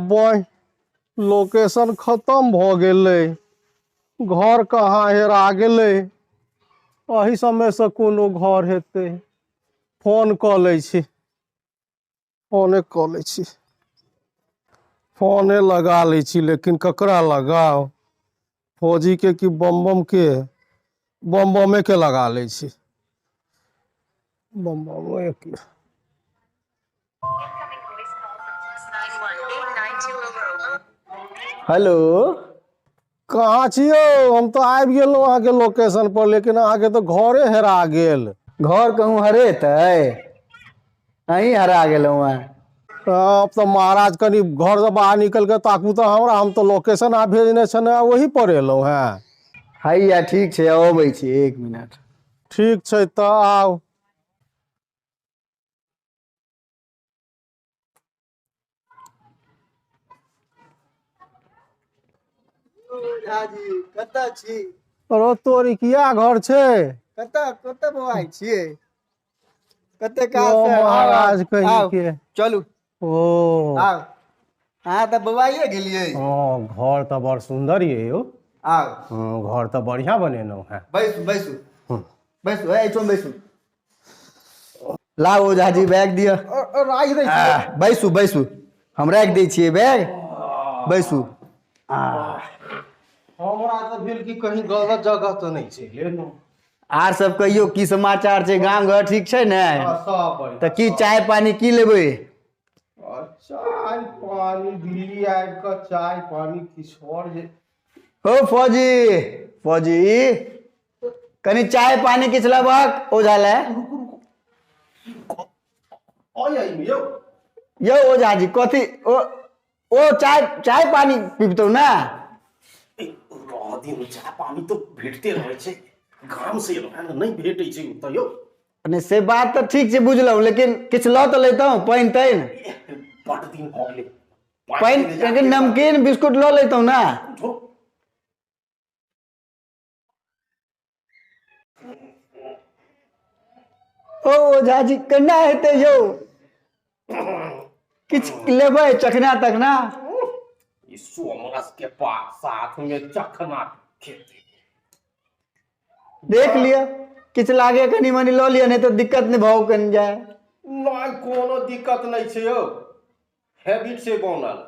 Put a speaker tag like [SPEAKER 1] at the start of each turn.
[SPEAKER 1] Boy location खत्म भ गेलै, घर कहाँ हेरा गेलै। एही समय से कोनो घर हेतै। फोन क लै छी, फोने लगा लै छी, लेकिन ककरा लगाओ, फौजी के कि बम के? बम के लगा लै छी, बम के।
[SPEAKER 2] हेलो।
[SPEAKER 1] कहाँ छियौ? हम तो आबि गेलहुँ अहाँके लोकेशन पर, लेकिन अहाँके तो घरे हेरा गेल।
[SPEAKER 2] घर कहूँ हरेतै? अहीं हरा गेलहुँ हेँ।
[SPEAKER 1] अब तो महाराज कनी घर से बाहर निकल के ताकू तो हमरा, हम तो लोकेशन आप भेजने छे वही पर एलहुँ हैं।
[SPEAKER 2] हैया ठीक छै, अबै छी 1 मिनट।
[SPEAKER 1] ठीक छै तऽ आउ।
[SPEAKER 2] झाजी कतऽ छी?
[SPEAKER 1] अरे तोरी किया घर छै?
[SPEAKER 2] कतऽ बौआइ छियै? कते
[SPEAKER 1] यो
[SPEAKER 2] काल से
[SPEAKER 1] महाराज कहीं
[SPEAKER 2] आउ
[SPEAKER 1] के।
[SPEAKER 2] चलू
[SPEAKER 1] ओ
[SPEAKER 2] आउ। अहाँ तऽ बौआइए गेलियै।
[SPEAKER 1] हाँ, घर तो बड़ सुंदर ये यो।
[SPEAKER 2] आउ
[SPEAKER 1] घर तो बढ़िया बनेलहुँ हैं।
[SPEAKER 2] बैसू बैसू बैसू, एहिठाम बैसू। लाउ ओझाजी बैग दिअ।
[SPEAKER 1] राखि दै छियै।
[SPEAKER 2] बैसू बैसू, हम राखि दै छियै बैग, बैसू।
[SPEAKER 1] हमरा तो भेल कि कहीं गलत जगह तो नहीं छै।
[SPEAKER 2] आर सब कहियो की समाचार छै? गाम घर ठीक छै ने?
[SPEAKER 1] सब बढ़िया।
[SPEAKER 2] तऽ की चाय पानी की लेबै?
[SPEAKER 1] चाय पानी दिल्ली आबि कऽ चाय पानी किछु और जे।
[SPEAKER 2] हो फौजी, फौजी कनी चाय पानी किछु लेबहक ओझा ले।
[SPEAKER 1] यौ
[SPEAKER 2] यौ ओझाजी कथी ओ चाय पानी पीबतौ ने?
[SPEAKER 1] चाय पानी तो भेटते रहे छै, गाम से नहीं भेटे छै ओतऽ यौ।
[SPEAKER 2] नहीं से बात तो ठीक छै बुझलहुँ, लेकिन किछु लऽ तऽ लेतहुँ, पानि तानि।
[SPEAKER 1] बड़ दिन भऽ गेलै।
[SPEAKER 2] पानि नमकीन बिस्कुट लऽ लेतहुँ ने? ओ ओझाजी केना हेतै यौ? किछु लेबै चखना तखना?
[SPEAKER 1] सोमरस के पास साथ में चखना खेते।
[SPEAKER 2] देख लिअ, किछु लागे कनी मनी लऽ लिअ, नहीं तो दिक्कत नहीं भाव कन जाए।
[SPEAKER 1] नहीं कोनो दिक्कत नहीं छै यौ, हैबिट से बनल।